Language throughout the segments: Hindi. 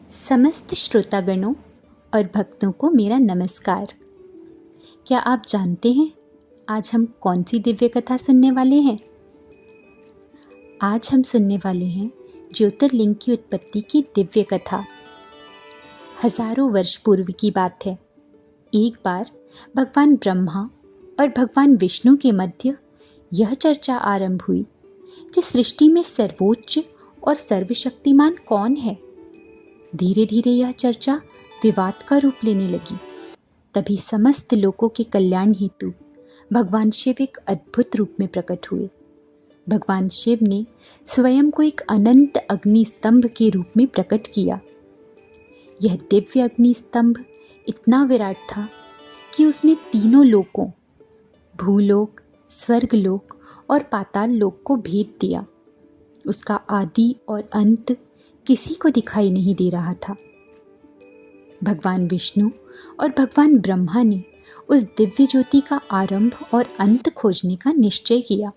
समस्त श्रोतागणों और भक्तों को मेरा नमस्कार। क्या आप जानते हैं आज हम कौन सी दिव्य कथा सुनने वाले हैं? आज हम सुनने वाले हैं ज्योतिर्लिंग की उत्पत्ति की दिव्य कथा। हजारों वर्ष पूर्व की बात है। एक बार भगवान ब्रह्मा और भगवान विष्णु के मध्य यह चर्चा आरंभ हुई कि सृष्टि में सर्वोच्च और सर्वशक्तिमान कौन है। धीरे धीरे यह चर्चा विवाद का रूप लेने लगी। तभी समस्त लोगों के कल्याण हेतु भगवान शिव एक अद्भुत रूप में प्रकट हुए। भगवान शिव ने स्वयं को एक अनंत अग्नि स्तंभ के रूप में प्रकट किया। यह दिव्य अग्नि स्तंभ इतना विराट था कि उसने तीनों लोकों भूलोक, स्वर्गलोक और पाताल लोक को भेद दिया। उसका आदि और अंत किसी को दिखाई नहीं दे रहा था। भगवान विष्णु और भगवान ब्रह्मा ने उस दिव्य ज्योति का आरंभ और अंत खोजने का निश्चय किया।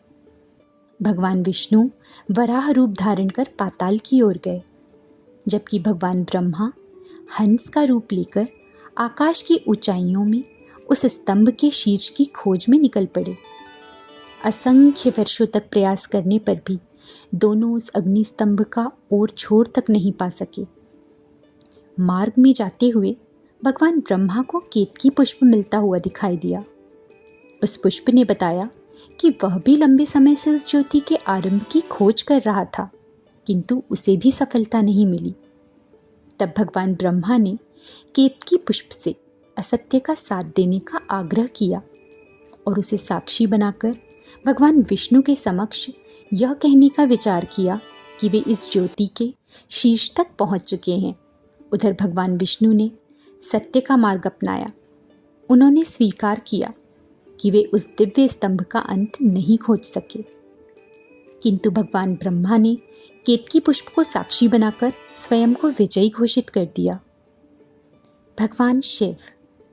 भगवान विष्णु वराह रूप धारण कर पाताल की ओर गए, जबकि भगवान ब्रह्मा हंस का रूप लेकर आकाश की ऊंचाइयों में उस स्तंभ के शीर्ष की खोज में निकल पड़े। असंख्य वर्षों तक प्रयास करने पर भी दोनों उस अग्नि स्तंभ का और छोर तक नहीं पा सके। मार्ग में जाते हुए भगवान ब्रह्मा को केतकी पुष्प मिलता हुआ दिखाई दिया। उस पुष्प ने बताया कि वह भी लंबे समय से उस ज्योति के आरंभ की खोज कर रहा था, किंतु उसे भी सफलता नहीं मिली। तब भगवान ब्रह्मा ने केतकी पुष्प से असत्य का साथ देने का आग्रह किया और उसे साक्षी बनाकर भगवान विष्णु के समक्ष यह कहने का विचार किया कि वे इस ज्योति के शीर्ष तक पहुंच चुके हैं। उधर भगवान विष्णु ने सत्य का मार्ग अपनाया। उन्होंने स्वीकार किया कि वे उस दिव्य स्तंभ का अंत नहीं खोज सके, किंतु भगवान ब्रह्मा ने केतकी पुष्प को साक्षी बनाकर स्वयं को विजयी घोषित कर दिया। भगवान शिव,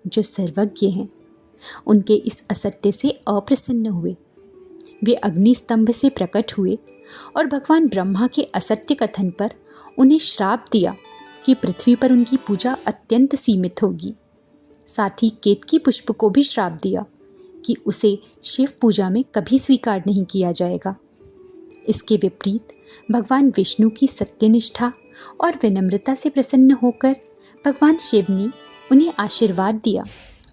जो सर्वज्ञ हैं, उनके इस असत्य से अप्रसन्न हुए। वे अग्नि स्तंभ से प्रकट हुए और भगवान ब्रह्मा के असत्य कथन पर उन्हें श्राप दिया कि पृथ्वी पर उनकी पूजा अत्यंत सीमित होगी। साथ ही केतकी पुष्प को भी श्राप दिया कि उसे शिव पूजा में कभी स्वीकार नहीं किया जाएगा। इसके विपरीत भगवान विष्णु की सत्यनिष्ठा और विनम्रता से प्रसन्न होकर भगवान शिव ने उन्हें आशीर्वाद दिया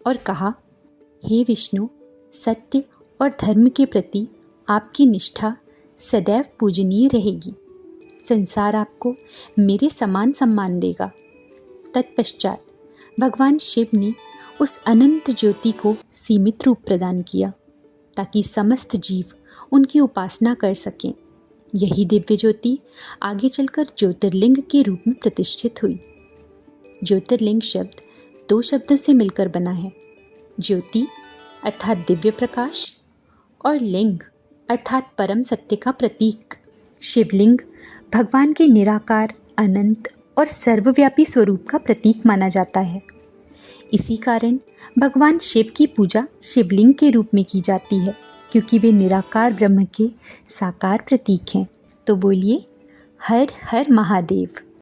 और कहा, हे विष्णु, सत्य और धर्म के प्रति आपकी निष्ठा सदैव पूजनीय रहेगी। संसार आपको मेरे समान सम्मान देगा। तत्पश्चात भगवान शिव ने उस अनंत ज्योति को सीमित रूप प्रदान किया ताकि समस्त जीव उनकी उपासना कर सकें। यही दिव्य ज्योति आगे चलकर ज्योतिर्लिंग के रूप में प्रतिष्ठित हुई। ज्योतिर्लिंग शब्द दो शब्दों से मिलकर बना है, ज्योति अर्थात दिव्य प्रकाश और लिंग अर्थात परम सत्य का प्रतीक। शिवलिंग भगवान के निराकार, अनंत और सर्वव्यापी स्वरूप का प्रतीक माना जाता है। इसी कारण भगवान शिव की पूजा शिवलिंग के रूप में की जाती है, क्योंकि वे निराकार ब्रह्म के साकार प्रतीक हैं। तो बोलिए, हर हर महादेव।